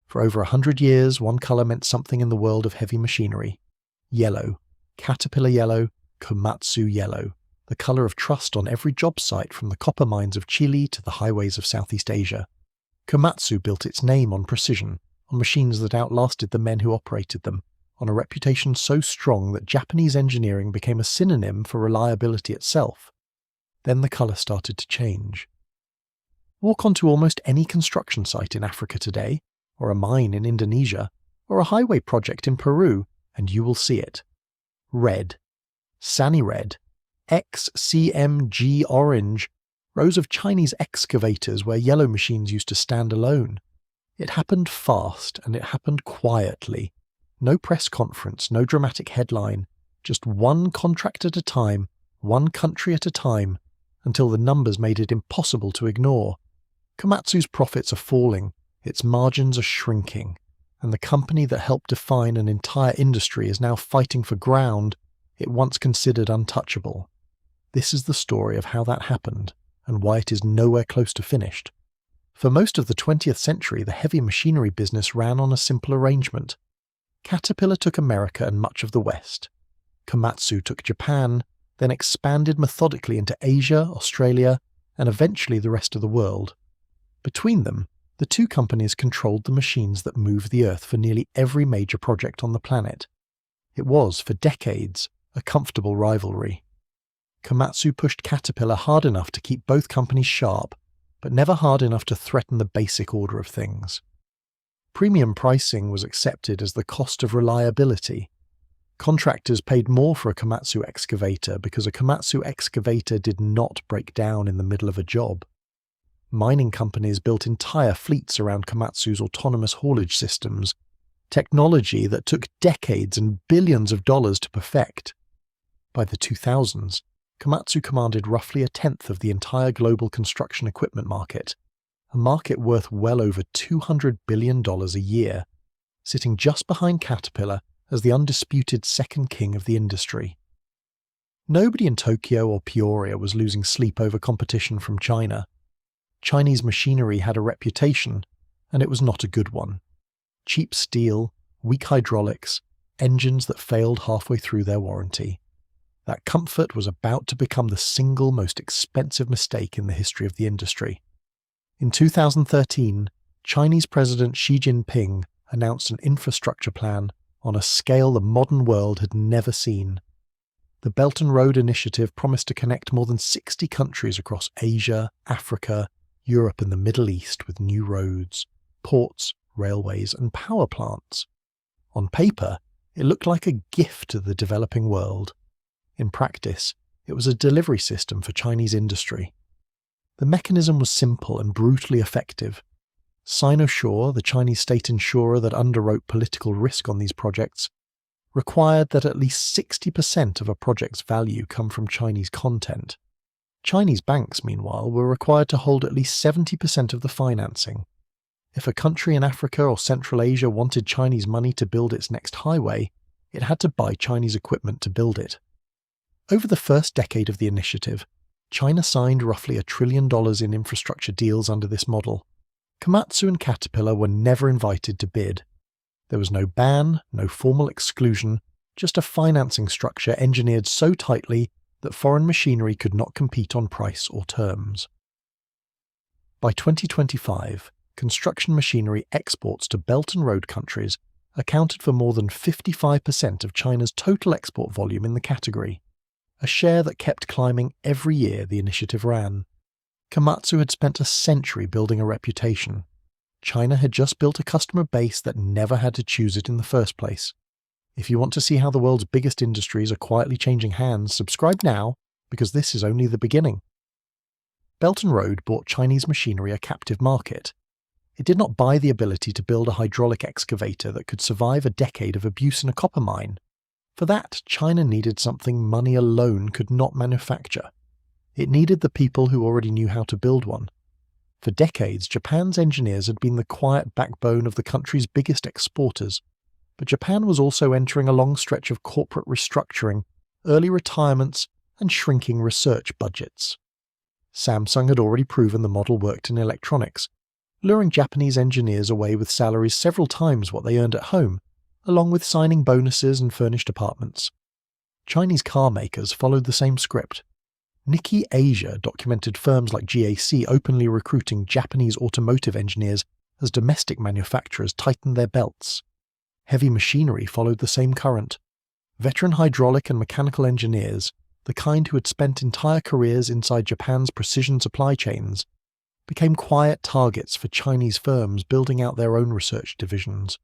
For over 100 years, one colour meant something in the world of heavy machinery. Yellow. Caterpillar yellow, Komatsu yellow. The colour of trust on every job site from the copper mines of Chile to the highways of Southeast Asia. Komatsu built its name on precision, on machines that outlasted the men who operated them, on a reputation so strong that Japanese engineering became a synonym for reliability itself. Then the colour started to change. Walk onto almost any construction site in Africa today, or a mine in Indonesia, or a highway project in Peru, and you will see it. Red. Sany red. XCMG orange. Rows of Chinese excavators where yellow machines used to stand alone. It happened fast, and it happened quietly. No press conference, no dramatic headline, just one contract at a time, one country at a time, until the numbers made it impossible to ignore. Komatsu's profits are falling, its margins are shrinking, and the company that helped define an entire industry is now fighting for ground it once considered untouchable. This is the story of how that happened, and why it is nowhere close to finished. For most of the 20th century, the heavy machinery business ran on a simple arrangement. Caterpillar took America and much of the West. Komatsu took Japan, then expanded methodically into Asia, Australia, and eventually the rest of the world. Between them, the two companies controlled the machines that moved the Earth for nearly every major project on the planet. It was, for decades, a comfortable rivalry. Komatsu pushed Caterpillar hard enough to keep both companies sharp, but never hard enough to threaten the basic order of things. Premium pricing was accepted as the cost of reliability. Contractors paid more for a Komatsu excavator because a Komatsu excavator did not break down in the middle of a job. Mining companies built entire fleets around Komatsu's autonomous haulage systems, technology that took decades and billions of dollars to perfect. By the 2000s, Komatsu commanded roughly a tenth of the entire global construction equipment market, a market worth well over $200 billion a year, sitting just behind Caterpillar as the undisputed second king of the industry. Nobody in Tokyo or Peoria was losing sleep over competition from China. Chinese machinery had a reputation, and it was not a good one. Cheap steel, weak hydraulics, engines that failed halfway through their warranty. That comfort was about to become the single most expensive mistake in the history of the industry. In 2013, Chinese President Xi Jinping announced an infrastructure plan on a scale the modern world had never seen. The Belt and Road Initiative promised to connect more than 60 countries across Asia, Africa, Europe and the Middle East with new roads, ports, railways and power plants. On paper, it looked like a gift to the developing world. In practice, it was a delivery system for Chinese industry. The mechanism was simple and brutally effective. Sinosure, the Chinese state insurer that underwrote political risk on these projects, required that at least 60% of a project's value come from Chinese content. Chinese banks, meanwhile, were required to hold at least 70% of the financing. If a country in Africa or Central Asia wanted Chinese money to build its next highway, it had to buy Chinese equipment to build it. Over the first decade of the initiative, China signed roughly $1 trillion in infrastructure deals under this model. Komatsu and Caterpillar were never invited to bid. There was no ban, no formal exclusion, just a financing structure engineered so tightly that foreign machinery could not compete on price or terms. By 2025, construction machinery exports to Belt and Road countries accounted for more than 55% of China's total export volume in the category, a share that kept climbing every year the initiative ran. Komatsu had spent a century building a reputation. China had just built a customer base that never had to choose it in the first place. If you want to see how the world's biggest industries are quietly changing hands, subscribe now, because this is only the beginning. Belt and Road bought Chinese machinery a captive market. It did not buy the ability to build a hydraulic excavator that could survive a decade of abuse in a copper mine. For that, China needed something money alone could not manufacture. It needed the people who already knew how to build one. For decades, Japan's engineers had been the quiet backbone of the country's biggest exporters, but Japan was also entering a long stretch of corporate restructuring, early retirements, and shrinking research budgets. Samsung had already proven the model worked in electronics, luring Japanese engineers away with salaries several times what they earned at home, along with signing bonuses and furnished apartments. Chinese car makers followed the same script. Nikkei Asia documented firms like GAC openly recruiting Japanese automotive engineers as domestic manufacturers tightened their belts. Heavy machinery followed the same current. Veteran hydraulic and mechanical engineers, the kind who had spent entire careers inside Japan's precision supply chains, became quiet targets for Chinese firms building out their own research divisions.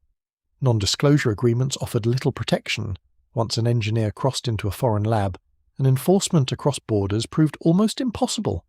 Non-disclosure agreements offered little protection once an engineer crossed into a foreign lab, and enforcement across borders proved almost impossible.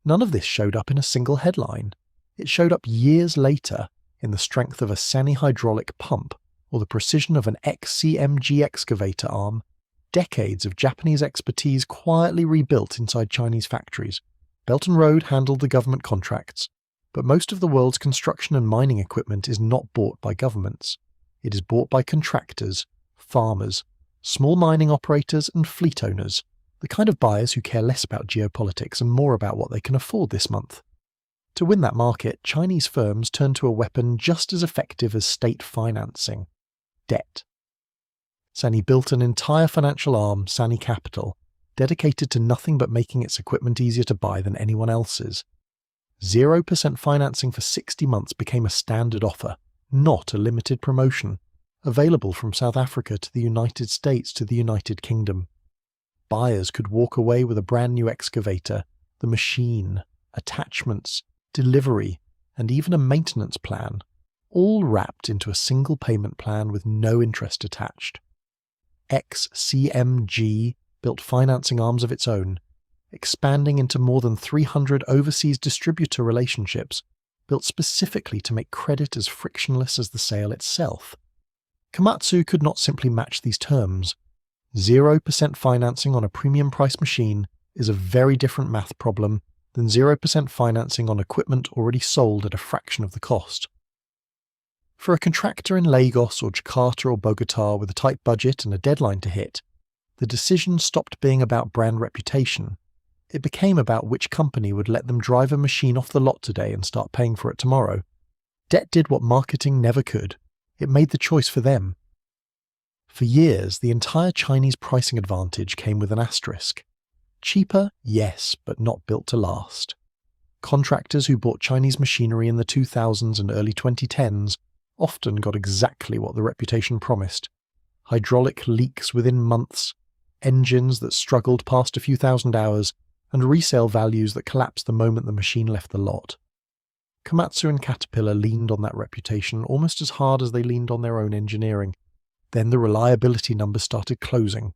None of this showed up in a single headline. It showed up years later in the strength of a Sany hydraulic pump or the precision of an XCMG excavator arm, decades of Japanese expertise quietly rebuilt inside Chinese factories. Belt and Road handled the government contracts, but most of the world's construction and mining equipment is not bought by governments. It is bought by contractors, farmers, small mining operators and fleet owners, the kind of buyers who care less about geopolitics and more about what they can afford this month. To win that market, Chinese firms turn to a weapon just as effective as state financing: debt. Sany built an entire financial arm, Sany Capital, dedicated to nothing but making its equipment easier to buy than anyone else's. 0% financing for 60 months became a standard offer, not a limited promotion, available from South Africa to the United States to the United Kingdom. Buyers could walk away with a brand new excavator, the machine, attachments, delivery, and even a maintenance plan, all wrapped into a single payment plan with no interest attached. XCMG built financing arms of its own, expanding into more than 300 overseas distributor relationships, built specifically to make credit as frictionless as the sale itself. Komatsu could not simply match these terms. 0% financing on a premium price machine is a very different math problem than 0% financing on equipment already sold at a fraction of the cost. For a contractor in Lagos or Jakarta or Bogota with a tight budget and a deadline to hit, the decision stopped being about brand reputation. It became about which company would let them drive a machine off the lot today and start paying for it tomorrow. Debt did what marketing never could. It made the choice for them. For years, the entire Chinese pricing advantage came with an asterisk. Cheaper, yes, but not built to last. Contractors who bought Chinese machinery in the 2000s and early 2010s often got exactly what the reputation promised: hydraulic leaks within months, engines that struggled past a few thousand hours, and resale values that collapsed the moment the machine left the lot. Komatsu and Caterpillar leaned on that reputation almost as hard as they leaned on their own engineering. Then the reliability numbers started closing.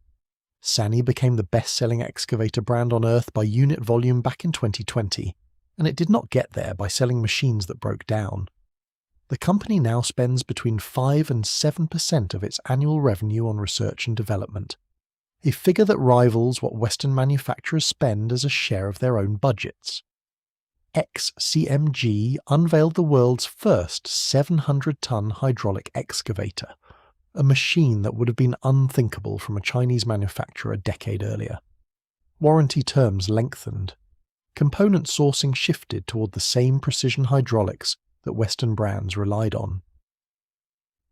Sany became the best-selling excavator brand on Earth by unit volume back in 2020, and it did not get there by selling machines that broke down. The company now spends between 5 and 7% of its annual revenue on research and development, a figure that rivals what Western manufacturers spend as a share of their own budgets. XCMG unveiled the world's first 700-ton hydraulic excavator, a machine that would have been unthinkable from a Chinese manufacturer a decade earlier. Warranty terms lengthened. Component sourcing shifted toward the same precision hydraulics that Western brands relied on.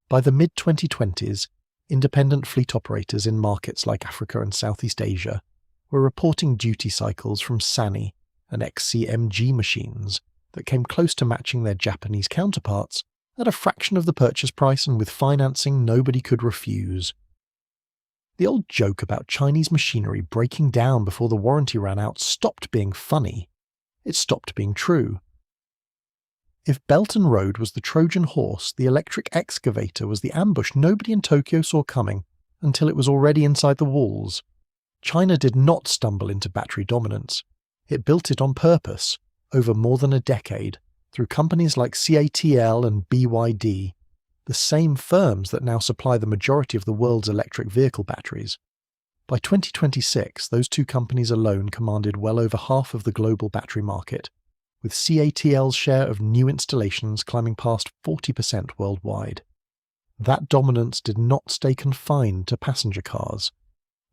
By the mid-2020s, independent fleet operators in markets like Africa and Southeast Asia were reporting duty cycles from Sany and XCMG machines that came close to matching their Japanese counterparts at a fraction of the purchase price and with financing nobody could refuse. The old joke about Chinese machinery breaking down before the warranty ran out stopped being funny. It stopped being true. If Belt and Road was the Trojan horse, the electric excavator was the ambush nobody in Tokyo saw coming until it was already inside the walls. China did not stumble into battery dominance. It built it on purpose, over more than a decade, through companies like CATL and BYD, the same firms that now supply the majority of the world's electric vehicle batteries. By 2026, those two companies alone commanded well over half of the global battery market, with CATL's share of new installations climbing past 40% worldwide. That dominance did not stay confined to passenger cars.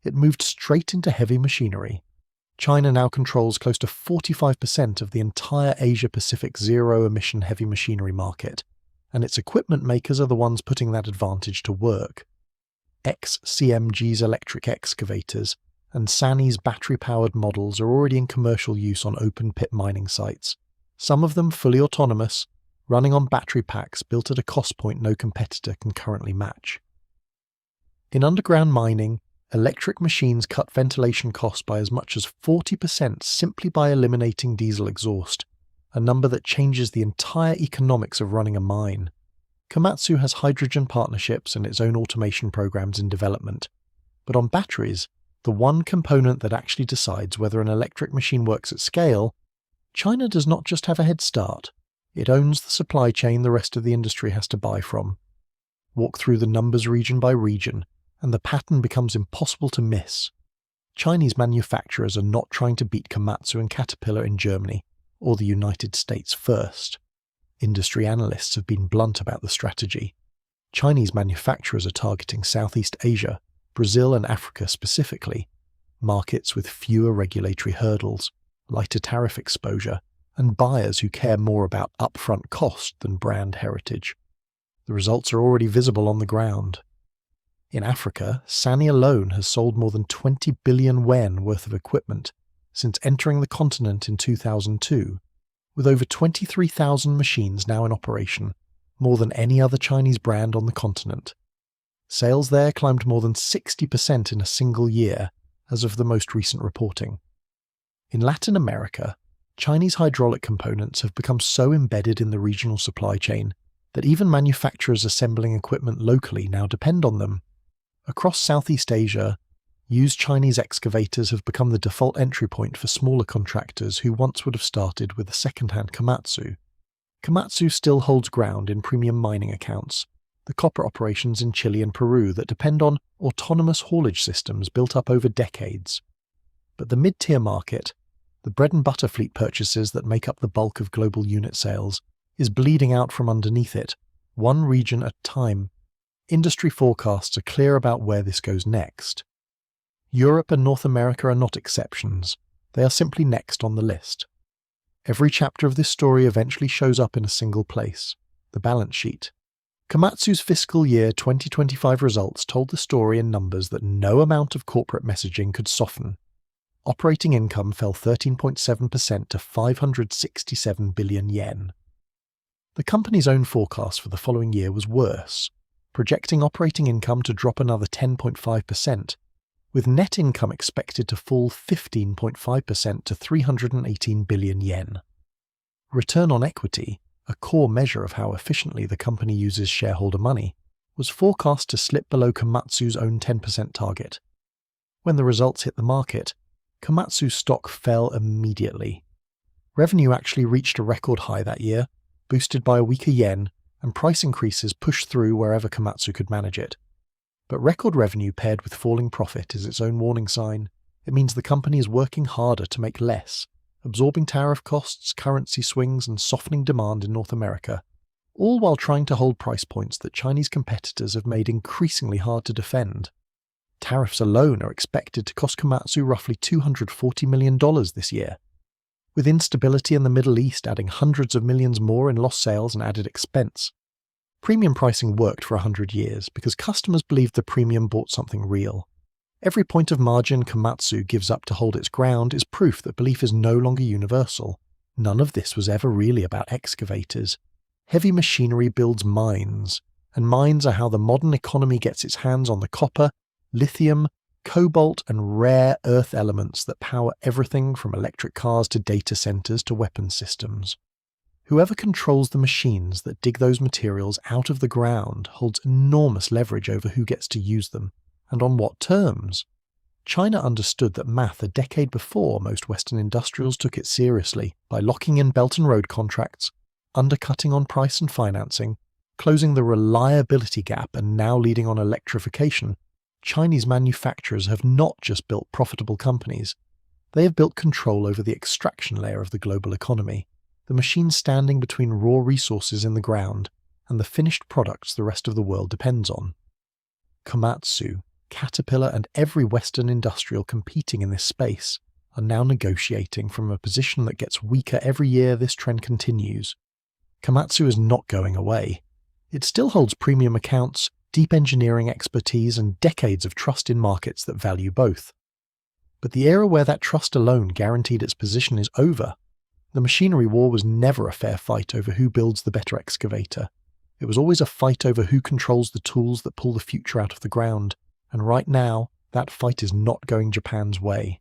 It moved straight into heavy machinery. China now controls close to 45% of the entire Asia-Pacific zero-emission heavy machinery market, and its equipment makers are the ones putting that advantage to work. XCMG's electric excavators and Sany's battery-powered models are already in commercial use on open-pit mining sites, some of them fully autonomous, running on battery packs built at a cost point no competitor can currently match. In underground mining, electric machines cut ventilation costs by as much as 40% simply by eliminating diesel exhaust, a number that changes the entire economics of running a mine. Komatsu has hydrogen partnerships and its own automation programs in development. But on batteries, the one component that actually decides whether an electric machine works at scale, China does not just have a head start. It owns the supply chain the rest of the industry has to buy from. Walk through the numbers region by region, and the pattern becomes impossible to miss. Chinese manufacturers are not trying to beat Komatsu and Caterpillar in Germany, or the United States first. Industry analysts have been blunt about the strategy. Chinese manufacturers are targeting Southeast Asia, Brazil and Africa specifically, markets with fewer regulatory hurdles, lighter tariff exposure, and buyers who care more about upfront cost than brand heritage. The results are already visible on the ground. In Africa, Sany alone has sold more than 20 billion yuan worth of equipment since entering the continent in 2002, with over 23,000 machines now in operation, more than any other Chinese brand on the continent. Sales there climbed more than 60% in a single year, as of the most recent reporting. In Latin America, Chinese hydraulic components have become so embedded in the regional supply chain that even manufacturers assembling equipment locally now depend on them. Across Southeast Asia, used Chinese excavators have become the default entry point for smaller contractors who once would have started with a second-hand Komatsu. Komatsu still holds ground in premium mining accounts, the copper operations in Chile and Peru that depend on autonomous haulage systems built up over decades. But the mid-tier market, the bread-and-butter fleet purchases that make up the bulk of global unit sales, is bleeding out from underneath it, one region at a time. Industry forecasts are clear about where this goes next. Europe and North America are not exceptions. They are simply next on the list. Every chapter of this story eventually shows up in a single place, the balance sheet. Komatsu's fiscal year 2025 results told the story in numbers that no amount of corporate messaging could soften. Operating income fell 13.7% to 567 billion yen. The company's own forecast for the following year was worse, projecting operating income to drop another 10.5%, with net income expected to fall 15.5% to 318 billion yen. Return on equity, a core measure of how efficiently the company uses shareholder money, was forecast to slip below Komatsu's own 10% target. When the results hit the market, Komatsu's stock fell immediately. Revenue actually reached a record high that year, boosted by a weaker yen, and price increases pushed through wherever Komatsu could manage it. But record revenue paired with falling profit is its own warning sign. It means the company is working harder to make less, absorbing tariff costs, currency swings, and softening demand in North America, all while trying to hold price points that Chinese competitors have made increasingly hard to defend. Tariffs alone are expected to cost Komatsu roughly $240 million this year, with instability in the Middle East adding hundreds of millions more in lost sales and added expense. Premium pricing worked for 100 years because customers believed the premium bought something real. Every point of margin Komatsu gives up to hold its ground is proof that belief is no longer universal. None of this was ever really about excavators. Heavy machinery builds mines, and mines are how the modern economy gets its hands on the copper, lithium, cobalt, and rare earth elements that power everything from electric cars to data centers to weapons systems. Whoever controls the machines that dig those materials out of the ground holds enormous leverage over who gets to use them, and on what terms. China understood that math a decade before most Western industrials took it seriously by locking in Belt and Road contracts, undercutting on price and financing, closing the reliability gap, and now leading on electrification. Chinese manufacturers have not just built profitable companies, they have built control over the extraction layer of the global economy, the machines standing between raw resources in the ground and the finished products the rest of the world depends on. Komatsu, Caterpillar, and every Western industrial competing in this space are now negotiating from a position that gets weaker every year this trend continues. Komatsu is not going away. It still holds premium accounts, deep engineering expertise, and decades of trust in markets that value both. But the era where that trust alone guaranteed its position is over. The machinery war was never a fair fight over who builds the better excavator. It was always a fight over who controls the tools that pull the future out of the ground, and right now, that fight is not going Japan's way.